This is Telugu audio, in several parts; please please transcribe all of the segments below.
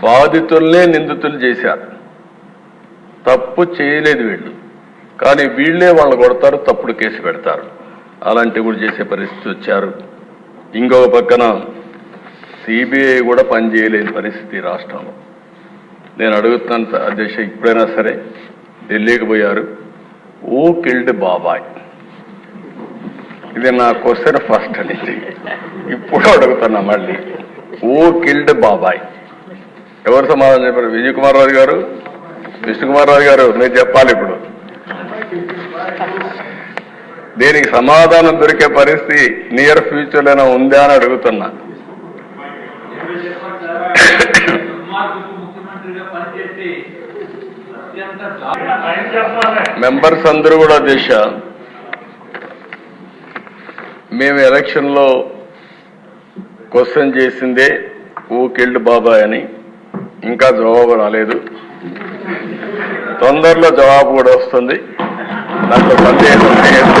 బాధితుల్నే నిందితులు చేశారు. తప్పు చేయలేదు వీళ్ళు, కానీ వీళ్లే వాళ్ళని కొడతారు, తప్పుడు కేసు పెడతారు. అలాంటివి కూడా చేసే పరిస్థితి వచ్చారు. ఇంకొక పక్కన సిబిఐ కూడా పనిచేయలేని పరిస్థితి రాష్ట్రంలో. నేను అడుగుతున్నాను అధ్యక్ష, ఇప్పుడైనా సరే ఢిల్లీకి పోయారు. ఓ కిల్డ్ బాబాయ్, ఇది నా క్వశ్చన్ ఫస్ట్ నుంచి ఇప్పుడు అడుగుతున్నా మళ్ళీ. ఓ కిల్డ్ బాబాయ్ ఎవరు సమాధానం చెప్పారు? విజయ్ కుమార్ రాజు గారు, విష్ణుకుమార్ రాజు గారు, మీరు చెప్పాలి ఇప్పుడు. దీనికి సమాధానం దొరికే పరిస్థితి నియర్ ఫ్యూచర్లోనే ఉందా అని అడుగుతున్నా. మెంబర్స్ అందరూ కూడా దేశ మేము ఎలక్షన్లో క్వశ్చన్ చేసిందే ఓ కిల్డ్ బాబాయ్ అని. ఇంకా జవాబు రాలేదు, తొందరలో జవాబు కూడా వస్తుంది. దాంట్లో సందేహం లేదు.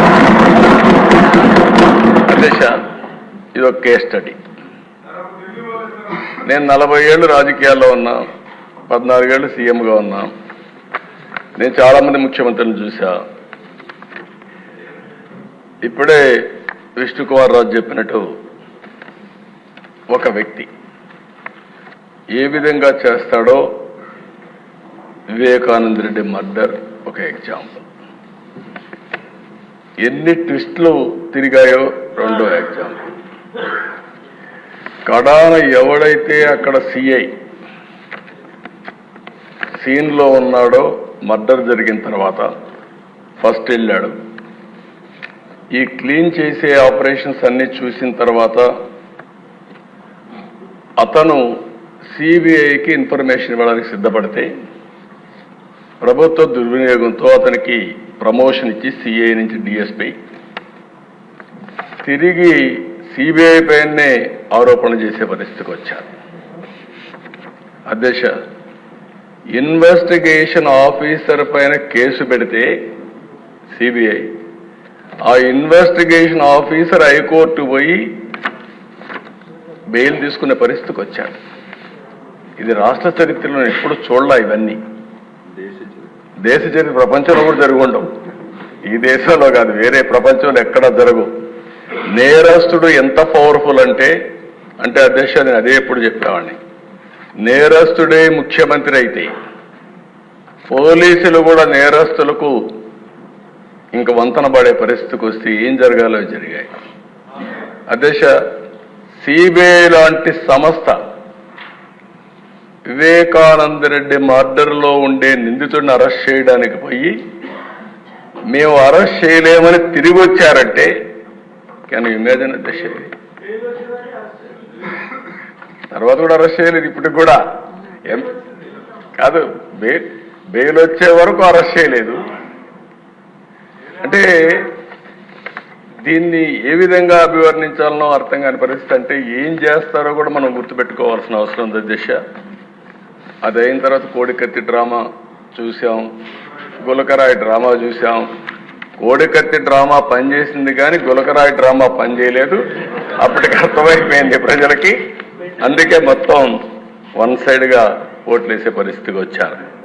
అధ్యక్ష, ఇది ఒక కేస్ స్టడీ. నేను 40 ఏళ్ళు రాజకీయాల్లో ఉన్నా, 14 ఏళ్ళు సీఎంగా ఉన్నా. నేను చాలా మంది ముఖ్యమంత్రులను చూసా. ఇప్పుడే విష్ణుకుమార్ రాజు చెప్పినట్టు ఒక వ్యక్తి ఏ విధంగా చేస్తాడో వివేకానంద రెడ్డి మర్డర్ ఒక ఎగ్జాంపుల్. ఎన్ని ట్విస్టులు తిరిగాయో రెండో ఎగ్జాంపుల్. కడాన ఎవడైతే అక్కడ సిఐ సీన్లో ఉన్నాడో మర్డర్ జరిగిన తర్వాత ఫస్ట్ వెళ్ళాడు. ఈ క్లీన్ చేసే ఆపరేషన్స్ అన్ని చూసిన తర్వాత అతను సిబిఐకి ఇన్ఫర్మేషన్ ఇవ్వడానికి సిద్ధపడితే ప్రభుత్వ దుర్వినియోగంతో అతనికి ప్రమోషన్ ఇచ్చి సిఐ నుంచి డిఎస్పీ తిరిగి సిబిఐ పైనే ఆరోపణలు చేసే పరిస్థితికి వచ్చారు. అధ్యక్ష, ఇన్వెస్టిగేషన్ ఆఫీసర్ పైన కేసు పెడితే సిబిఐ, ఆ ఇన్వెస్టిగేషన్ ఆఫీసర్ హైకోర్టు పోయి బెయిల్ తీసుకునే పరిస్థితికి వచ్చారు. ఇది రాష్ట్ర చరిత్రలో ఎప్పుడు చూడలే. ఇవన్నీ దేశ చరిత్ర ప్రపంచంలో కూడా జరుగుండవు. ఈ దేశంలో కాదు, వేరే ప్రపంచంలో ఎక్కడా జరగవు. నేరస్తుడు ఎంత పవర్ఫుల్ అంటే అధ్యక్ష, నేను అదే ఎప్పుడు చెప్పేవాడిని, నేరస్తుడే ముఖ్యమంత్రి అయితే పోలీసులు కూడా నేరస్తులకు ఇంక వంతన పడే పరిస్థితికి వస్తే ఏం జరగాలో జరిగాయి. అధ్యక్ష, సిబిఐ లాంటి సంస్థ వివేకానంద రెడ్డి మర్డర్లో ఉండే నిందితుడిని అరెస్ట్ చేయడానికి పోయి మేము అరెస్ట్ చేయలేమని తిరిగి వచ్చారంటే కెన్ యు ఇమాజిన్ అధ్యక్ష? తర్వాత కూడా అరెస్ట్ చేయలేదు, ఇప్పటికి కూడా కాదు, బెయిల్ వచ్చే వరకు అరెస్ట్ చేయలేదు. అంటే దీన్ని ఏ విధంగా అభివర్ణించాలనో అర్థం కాని పరిస్థితి. అంటే ఏం చేస్తారో కూడా మనం గుర్తుపెట్టుకోవాల్సిన అవసరం ఉంది అధ్యక్ష. అది అయిన తర్వాత కోడికత్తి డ్రామా చూసాం, గులకరాయి డ్రామా చూసాం. కోడికత్తి డ్రామా పనిచేసింది కానీ గులకరాయి డ్రామా పనిచేయలేదు. అప్పటికి అర్థమైపోయింది ప్రజలకి. అందుకే మొత్తం వన్ సైడ్గా ఓట్లేసే పరిస్థితికి వచ్చారు.